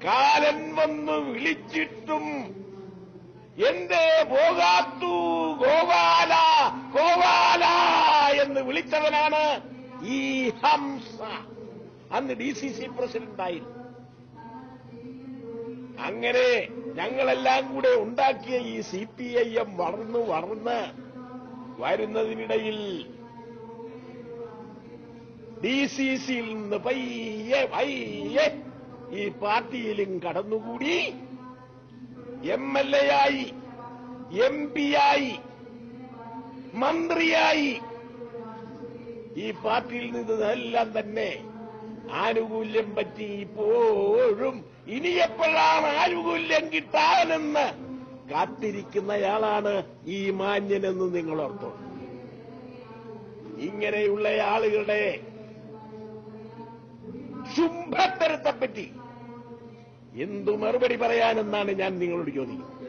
കാലൻ വന്നു വിളിച്ചിട്ടും എന്തേ പോകാത്തു ഗോപാല ഗോപാല എന്ന് വിളിച്ചവനാണ് ഈ ഹംസ. അന്ന് DCC പ്രസിഡന്റായിരുന്നു. അങ്ങനെ ഞങ്ങളെല്ലാം കൂടെ ഉണ്ടാക്കിയ ഈ CPIM വളർന്ന് വരുന്നതിനിടയിൽ DCCയിൽ നിന്ന് പയ്യെ ഈ പാർട്ടിയിലും കടന്നുകൂടി MLA ആയി, MP ആയി, മന്ത്രിയായി. ഈ പാർട്ടിയിൽ നിന്നെല്ലാം തന്നെ ആനുകൂല്യം പറ്റി. ഇപ്പോഴും ഇനി എപ്പോഴാണ് ആനുകൂല്യം കിട്ടാനെന്ന് കാത്തിരിക്കുന്നയാളാണ് ഈ മാന്യനെന്ന് നിങ്ങൾ ഓർത്തോ. ഇങ്ങനെയുള്ള ആളുകളുടെ ശുംഭത്തരത്തെപ്പറ്റി എന്തു മറുപടി പറയാനെന്നാണ് ഞാൻ നിങ്ങളോട് ചോദിക്കുന്നത്.